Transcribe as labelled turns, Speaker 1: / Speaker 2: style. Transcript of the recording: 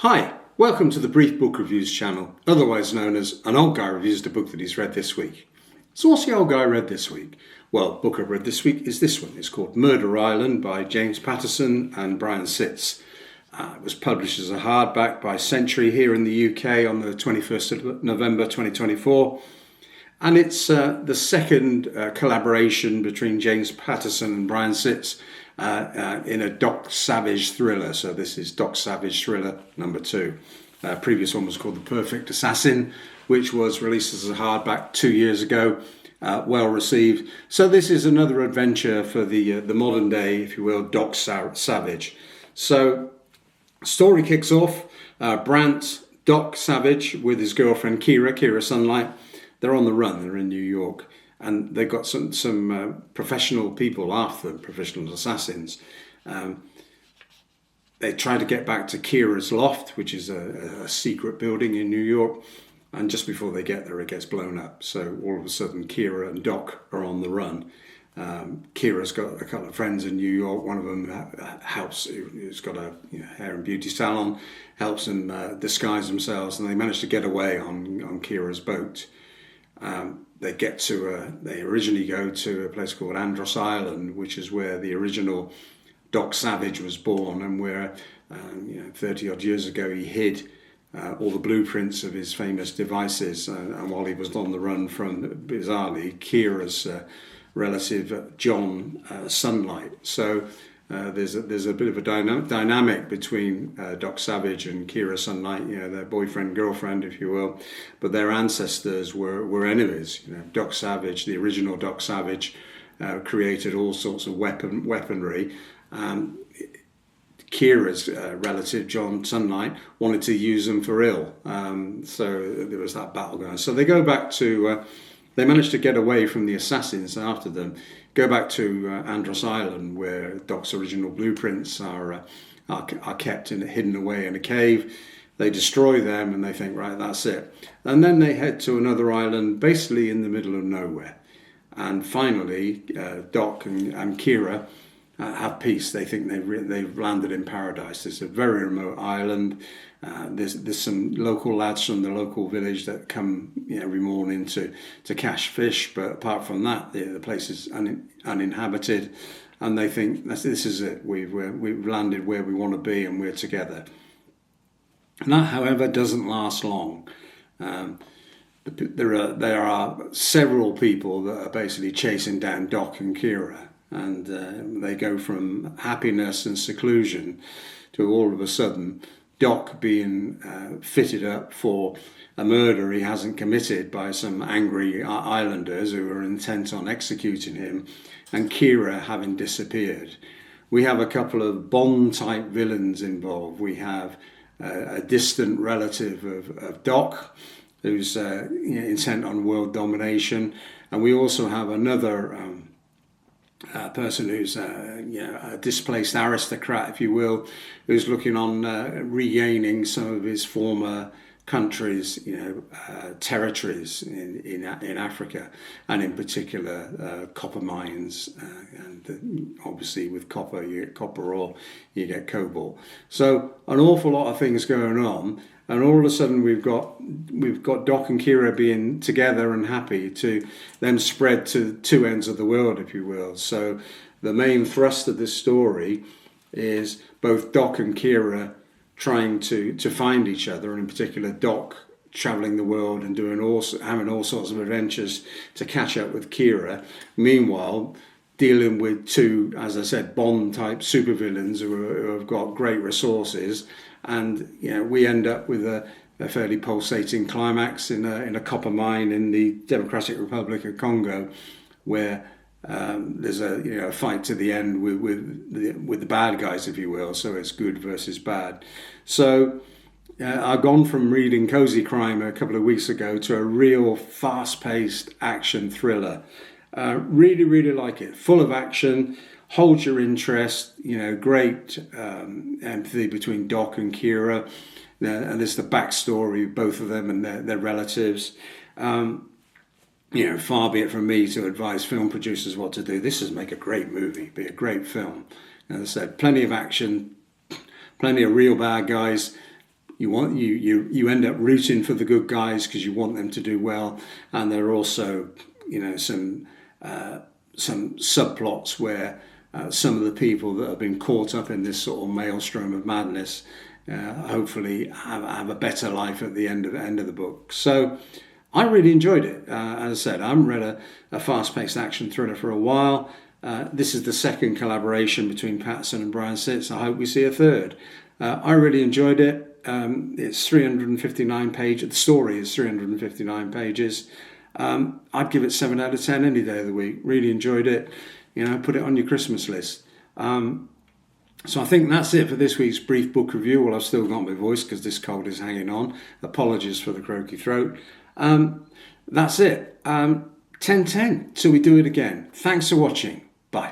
Speaker 1: Hi, welcome to the Brief Book Reviews channel, otherwise known as An Old Guy Reviews the Book that he's read this week. So what's the old guy read this week? Well, the book I've read this week is this one. It's called Murder Island by James Patterson and Brandt. It was published as a hardback by Century here in the UK on the 21st of November 2024. And it's the second collaboration between James Patterson and Brandt in a Doc Savage thriller. So this is Doc Savage thriller number 2. Previous one was called The Perfect Assassin, which was released as a hardback 2 years ago. Well received. So this is another adventure for the modern day, if you will, Doc Savage. So story kicks off. Brandt, Doc Savage, with his girlfriend Kira Sunlight. They're on the run. They're in New York. And they've got some professional people after them, professional assassins. They try to get back to Kira's loft, which is a secret building in New York. And just before they get there, it gets blown up. So all of a sudden, Kira and Doc are on the run. Kira's got a couple of friends in New York. One of them helps, who's got a hair and beauty salon, helps them disguise themselves. And they manage to get away on Kira's boat. They originally go to a place called Andros Island, which is where the original Doc Savage was born, and where 30 odd years ago he hid all the blueprints of his famous devices, and while he was on the run from, bizarrely, Kira's relative John Sunlight. So there's a bit of a dynamic between Doc Savage and Kira Sunlight, their boyfriend, girlfriend, if you will, but their ancestors were enemies. Doc Savage, the original Doc Savage, created all sorts of weaponry. Kira's relative, John Sunlight, wanted to use them for ill. So there was that battle going on. So they go back to, they managed to get away from the assassins after them, go back to Andros Island, where Doc's original blueprints are kept hidden away in a cave. They destroy them and they think, right, that's it. And then they head to another island, basically in the middle of nowhere. And finally, Doc and Kira have peace. They think they've landed in paradise. It's a very remote island. There's some local lads from the local village that come every morning to catch fish, but apart from that, the place is uninhabited, and they think this is it. We've landed where we want to be, and we're together. And that, however, doesn't last long. There are several people that are basically chasing down Doc and Kira. And they go from happiness and seclusion to all of a sudden Doc being fitted up for a murder he hasn't committed by some angry islanders who are intent on executing him, and Kira having disappeared. We have a couple of Bond-type villains involved. We have a distant relative of Doc who's intent on world domination, and we also have another person who's a displaced aristocrat, if you will, who's looking on regaining some of his former countries, territories in Africa, and in particular copper mines, and obviously with copper you get copper ore, you get cobalt. So an awful lot of things going on. And all of a sudden we've got Doc and Kira being together and happy, to them spread to two ends of the world, if you will. So the main thrust of this story is both Doc and Kira trying to find each other, and in particular Doc travelling the world and having all sorts of adventures to catch up with Kira. Meanwhile, dealing with two, as I said, Bond-type supervillains who have got great resources. And we end up with a fairly pulsating climax in a copper mine in the Democratic Republic of Congo, where there's a fight to the end with the bad guys, if you will. So it's good versus bad. So I've gone from reading cozy crime a couple of weeks ago to a real fast-paced action thriller. Really, really like it. Full of action. Holds your interest, great empathy between Doc and Kira, and there's the backstory of both of them and their relatives. Far be it from me to advise film producers what to do. This is make a great movie, be a great film. As I said, plenty of action, plenty of real bad guys, you end up rooting for the good guys because you want them to do well, and there are also some subplots where some of the people that have been caught up in this sort of maelstrom of madness hopefully have a better life at the end of the book. So I really enjoyed it. As I said, I haven't read a fast-paced action thriller for a while. This is the second collaboration between Patterson and Brandt. So I hope we see a third. I really enjoyed it. It's 359 pages. The story is 359 pages. I'd give it 7 out of 10 any day of the week. Really enjoyed it. Put it on your Christmas list. So I think that's it for this week's brief book review. Well, I've still got my voice because this cold is hanging on. Apologies for the croaky throat. That's it. 10-10 till we do it again. Thanks for watching. Bye.